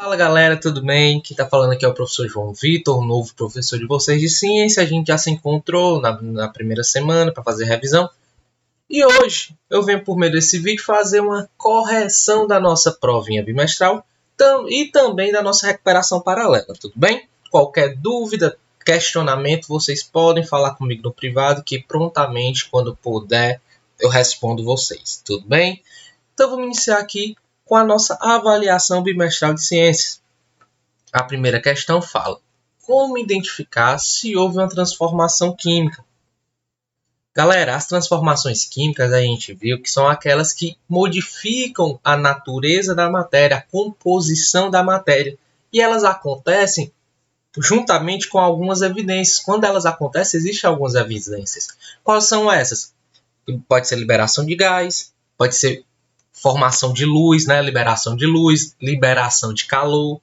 Fala galera, tudo bem? Quem tá falando aqui é o professor João Vitor, o novo professor de vocês de ciência. A gente já se encontrou na primeira semana para fazer revisão. E hoje eu venho por meio desse vídeo fazer uma correção da nossa provinha bimestral e também da nossa recuperação paralela, tudo bem? Qualquer dúvida, questionamento, vocês podem falar comigo no privado que prontamente, quando puder, eu respondo vocês, tudo bem? Então vamos iniciar aqui com a nossa avaliação bimestral de ciências. A primeira questão fala: como identificar se houve uma transformação química? Galera, as transformações químicas a gente viu que são aquelas que modificam a natureza da matéria, a composição da matéria. E elas acontecem juntamente com algumas evidências. Quando elas acontecem, existem algumas evidências. Quais são essas? Pode ser liberação de gás, pode ser formação de luz, né? Liberação de calor.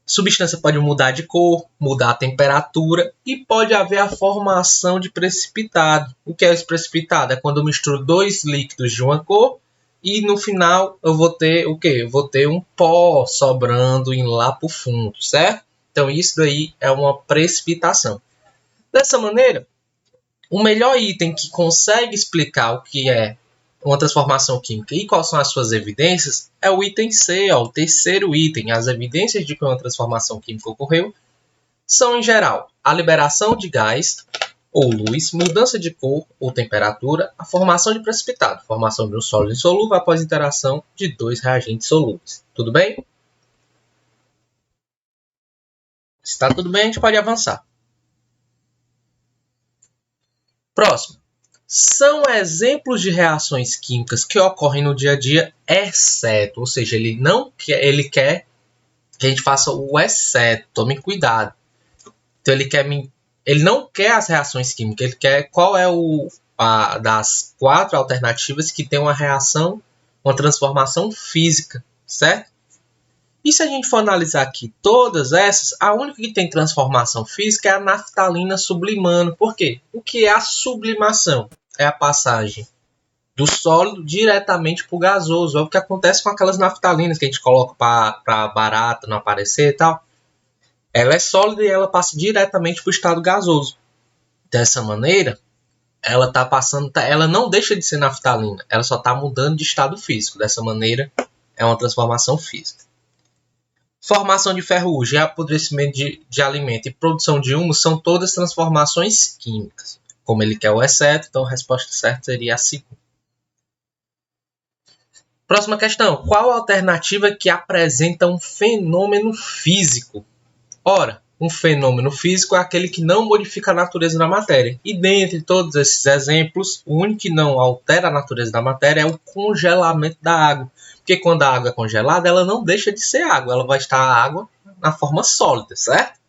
Substância pode mudar de cor, mudar a temperatura e pode haver a formação de precipitado. O que é esse precipitado? É quando eu misturo dois líquidos de uma cor e no final eu vou ter o quê? Eu vou ter um pó sobrando em lá para o fundo, certo? Então isso daí é uma precipitação. Dessa maneira, o melhor item que consegue explicar o que é uma transformação química e quais são as suas evidências é o item C, o terceiro item. As evidências de que uma transformação química ocorreu são, em geral, a liberação de gás ou luz, mudança de cor ou temperatura, a formação de precipitado, formação de um sólido insolúvel após interação de dois reagentes solúveis. Tudo bem? Se está tudo bem, a gente pode avançar. Próximo. São exemplos de reações químicas que ocorrem no dia a dia, exceto, ou seja, ele quer que a gente faça o exceto, tome cuidado. Então ele não quer as reações químicas, ele quer qual é das quatro alternativas que tem uma transformação física, certo? E se a gente for analisar aqui todas essas, a única que tem transformação física é a naftalina sublimando. Por quê? O que é a sublimação? É a passagem do sólido diretamente para o gasoso. É o que acontece com aquelas naftalinas que a gente coloca para barata não aparecer e tal. Ela é sólida e ela passa diretamente para o estado gasoso. Dessa maneira, ela não deixa de ser naftalina, ela só está mudando de estado físico. Dessa maneira, é uma transformação física. Formação de ferrugem, apodrecimento de alimento e produção de humus são todas transformações químicas. Como ele quer o exceto, então a resposta certa seria a segunda. Próxima questão. Qual a alternativa que apresenta um fenômeno físico? Ora, um fenômeno físico é aquele que não modifica a natureza da matéria. E dentre todos esses exemplos, o único que não altera a natureza da matéria é o congelamento da água. Porque quando a água é congelada, ela não deixa de ser água. Ela vai estar a água na forma sólida, certo?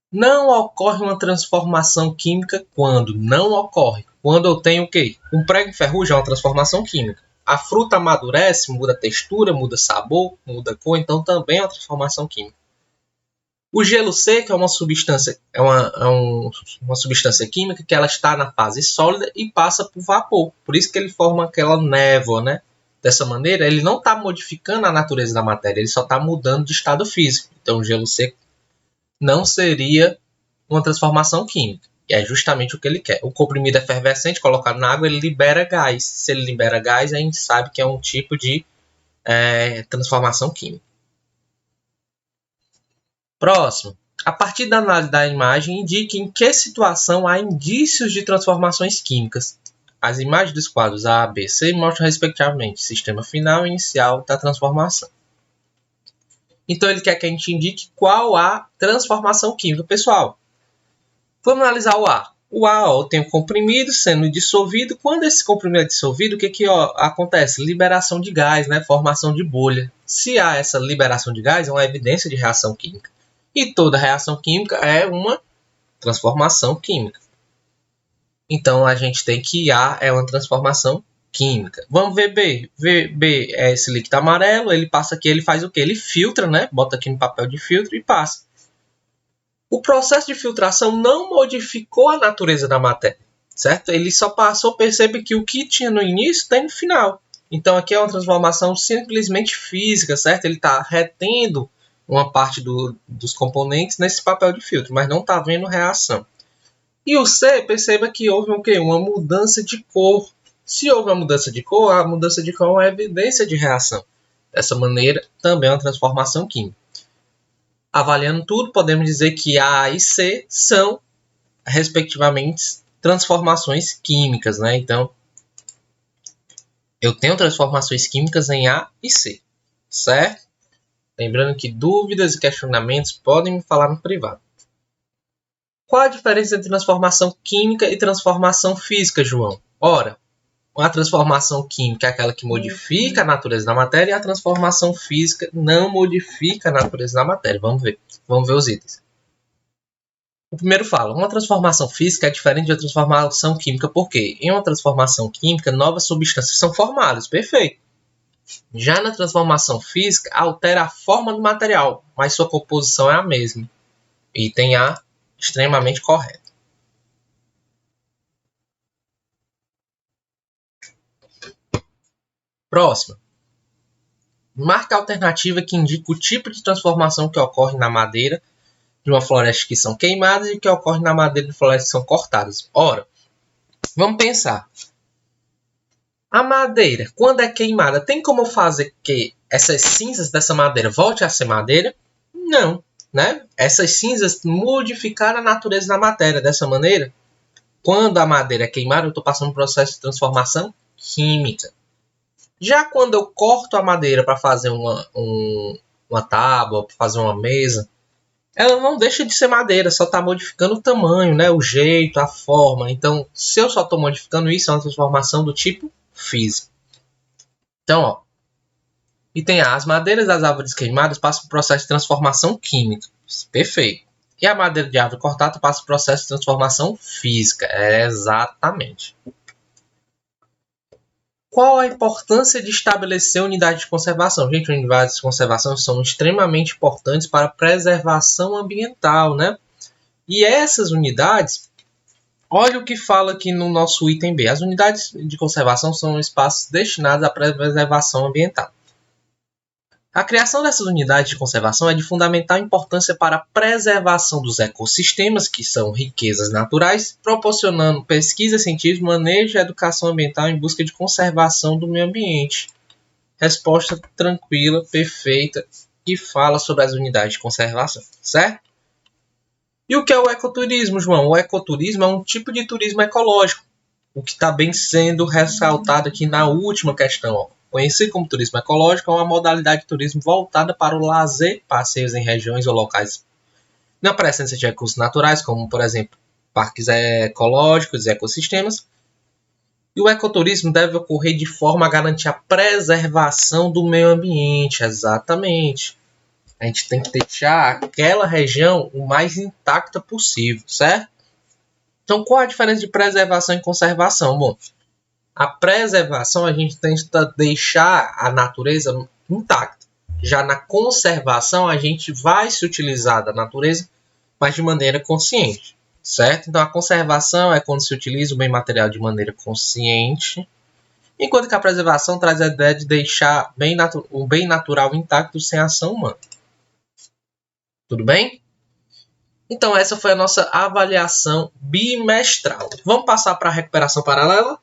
Não ocorre uma transformação química quando? Não ocorre. Quando eu tenho o quê? Um prego em ferrugem é uma transformação química. A fruta amadurece, muda a textura, muda sabor, muda cor, então também é uma transformação química. O gelo seco é uma substância, uma substância química que ela está na fase sólida e passa por vapor. Por isso que ele forma aquela névoa, né? Dessa maneira, ele não está modificando a natureza da matéria, ele só está mudando de estado físico. Então, o gelo seco não seria uma transformação química. E é justamente o que ele quer. O comprimido efervescente colocado na água, ele libera gás. Se ele libera gás, a gente sabe que é um tipo de transformação química. Próximo. A partir da análise da imagem, indique em que situação há indícios de transformações químicas. As imagens dos quadros A, B, C mostram respectivamente o sistema final e inicial da transformação. Então ele quer que a gente indique qual a transformação química. Pessoal, vamos analisar o A. O A tem um comprimido sendo dissolvido. Quando esse comprimido é dissolvido, o que acontece? Liberação de gás, né? Formação de bolha. Se há essa liberação de gás, é uma evidência de reação química. E toda reação química é uma transformação química. Então, a gente tem que A é uma transformação química. Vamos ver B. B é esse líquido amarelo. Ele passa aqui, ele faz o quê? Ele filtra, né? Bota aqui no papel de filtro e passa. O processo de filtração não modificou a natureza da matéria, certo? Ele só passou, percebe que o que tinha no início tem no final. Então aqui é uma transformação simplesmente física, certo? Ele está retendo uma parte dos componentes nesse papel de filtro, mas não está havendo reação. E o C, perceba que houve o quê? Uma mudança de cor. Se houve uma mudança de cor, a mudança de cor é uma evidência de reação. Dessa maneira, também é uma transformação química. Avaliando tudo, podemos dizer que A e C são, respectivamente, transformações químicas, né? Então, eu tenho transformações químicas em A e C, certo? Lembrando que dúvidas e questionamentos podem me falar no privado. Qual a diferença entre transformação química e transformação física, João? Ora, a transformação química é aquela que modifica a natureza da matéria e a transformação física não modifica a natureza da matéria. Vamos ver os itens. O primeiro fala, uma transformação física é diferente de uma transformação química, porque em uma transformação química, novas substâncias são formadas, perfeito. Já na transformação física, altera a forma do material, mas sua composição é a mesma. Item A, extremamente correto. Próxima. Marca a alternativa que indica o tipo de transformação que ocorre na madeira de uma floresta que são queimadas e que ocorre na madeira de florestas que são cortadas. Ora, vamos pensar. A madeira, quando é queimada, tem como fazer que essas cinzas dessa madeira voltem a ser madeira? Não, né? Essas cinzas modificaram a natureza da matéria dessa maneira. Quando a madeira é queimada, eu estou passando um processo de transformação química. Já quando eu corto a madeira para fazer uma tábua, para fazer uma mesa, ela não deixa de ser madeira, só está modificando o tamanho, né? O jeito, a forma. Então, se eu só estou modificando isso, é uma transformação do tipo físico. Então, ó, item A, as madeiras das árvores queimadas passam por processo de transformação química. Perfeito. E a madeira de árvore cortada passa por processo de transformação física. Exatamente. Qual a importância de estabelecer unidades de conservação? Gente, unidades de conservação são extremamente importantes para a preservação ambiental, né? E essas unidades, olha o que fala aqui no nosso item B. As unidades de conservação são espaços destinados à preservação ambiental. A criação dessas unidades de conservação é de fundamental importância para a preservação dos ecossistemas, que são riquezas naturais, proporcionando pesquisa científica, manejo e educação ambiental em busca de conservação do meio ambiente. Resposta tranquila, perfeita, e fala sobre as unidades de conservação, certo? E o que é o ecoturismo, João? O ecoturismo é um tipo de turismo ecológico, o que está bem sendo ressaltado aqui na última questão, ó. Conhecido como turismo ecológico, é uma modalidade de turismo voltada para o lazer, passeios em regiões ou locais na presença de recursos naturais, como, por exemplo, parques ecológicos e ecossistemas. E o ecoturismo deve ocorrer de forma a garantir a preservação do meio ambiente, exatamente. A gente tem que deixar aquela região o mais intacta possível, certo? Então, qual a diferença de preservação e conservação? Bom, a preservação, a gente tenta deixar a natureza intacta. Já na conservação, a gente vai se utilizar da natureza, mas de maneira consciente, certo? Então, a conservação é quando se utiliza o bem material de maneira consciente, enquanto que a preservação traz a ideia de deixar o bem natural intacto sem ação humana. Tudo bem? Então, essa foi a nossa avaliação bimestral. Vamos passar para a recuperação paralela?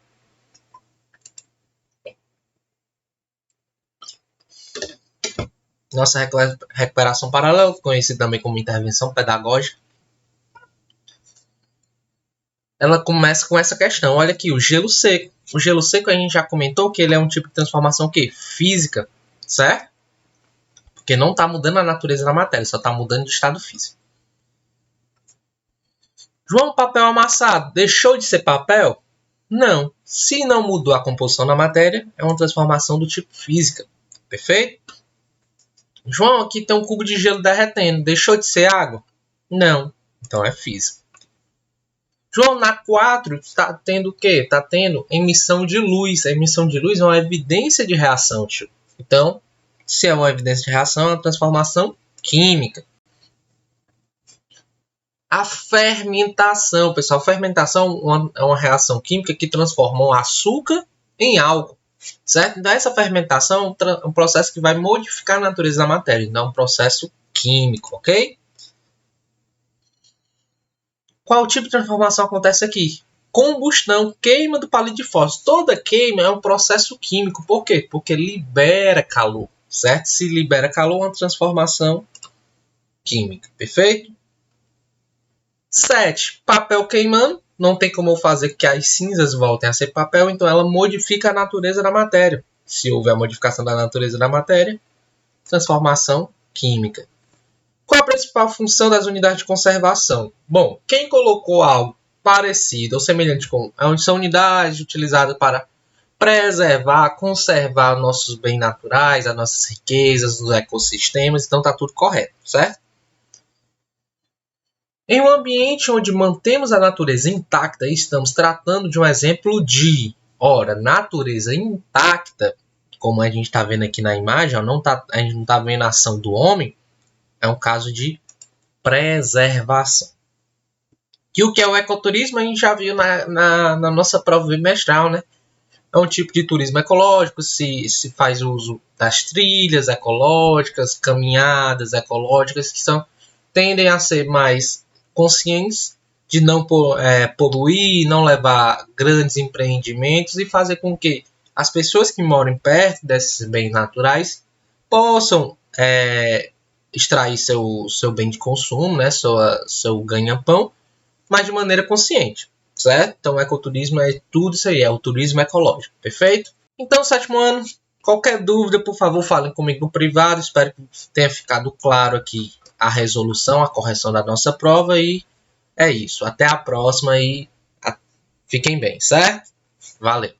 Nossa recuperação paralela, conhecida também como intervenção pedagógica, ela começa com essa questão. Olha aqui, o gelo seco. O gelo seco a gente já comentou que ele é um tipo de transformação que física, certo? Porque não está mudando a natureza da matéria, só está mudando de estado físico. João, papel amassado deixou de ser papel? Não. Se não mudou a composição da matéria, é uma transformação do tipo física. Perfeito? João, aqui tem um cubo de gelo derretendo. Deixou de ser água? Não. Então é física. João, na 4 está tendo o quê? Está tendo emissão de luz. A emissão de luz é uma evidência de reação, tio. Então, se é uma evidência de reação, é uma transformação química. A fermentação, pessoal. Fermentação é uma reação química que transforma o açúcar em álcool. certo? Então, essa fermentação é um processo que vai modificar a natureza da matéria, então é um processo químico, ok? Qual tipo de transformação acontece aqui? Combustão, queima do palito de fósforo. Toda queima é um processo químico. Por quê? Porque libera calor, certo? Se libera calor, é uma transformação química, perfeito? 7. Papel queimando. Não tem como eu fazer que as cinzas voltem a ser papel, então ela modifica a natureza da matéria. Se houver a modificação da natureza da matéria, transformação química. Qual a principal função das unidades de conservação? Bom, quem colocou algo parecido ou semelhante com são unidades utilizadas para preservar, conservar nossos bens naturais, as nossas riquezas, os ecossistemas, então está tudo correto, certo? Em um ambiente onde mantemos a natureza intacta, estamos tratando de um exemplo de, ora, natureza intacta, como a gente está vendo aqui na imagem, a gente não está vendo a ação do homem, é um caso de preservação. E o que é o ecoturismo a gente já viu na nossa prova bimestral, né? É um tipo de turismo ecológico, se faz uso das trilhas ecológicas, caminhadas ecológicas, que tendem a ser mais conscientes de não poluir, não levar grandes empreendimentos e fazer com que as pessoas que moram perto desses bens naturais possam extrair seu bem de consumo, né, seu ganha-pão, mas de maneira consciente, certo? Então, o ecoturismo é tudo isso aí, é o turismo ecológico, perfeito? Então, 7º ano, qualquer dúvida, por favor, falem comigo no privado. Espero que tenha ficado claro aqui a resolução, a correção da nossa prova e é isso. Até a próxima e fiquem bem, certo? Valeu!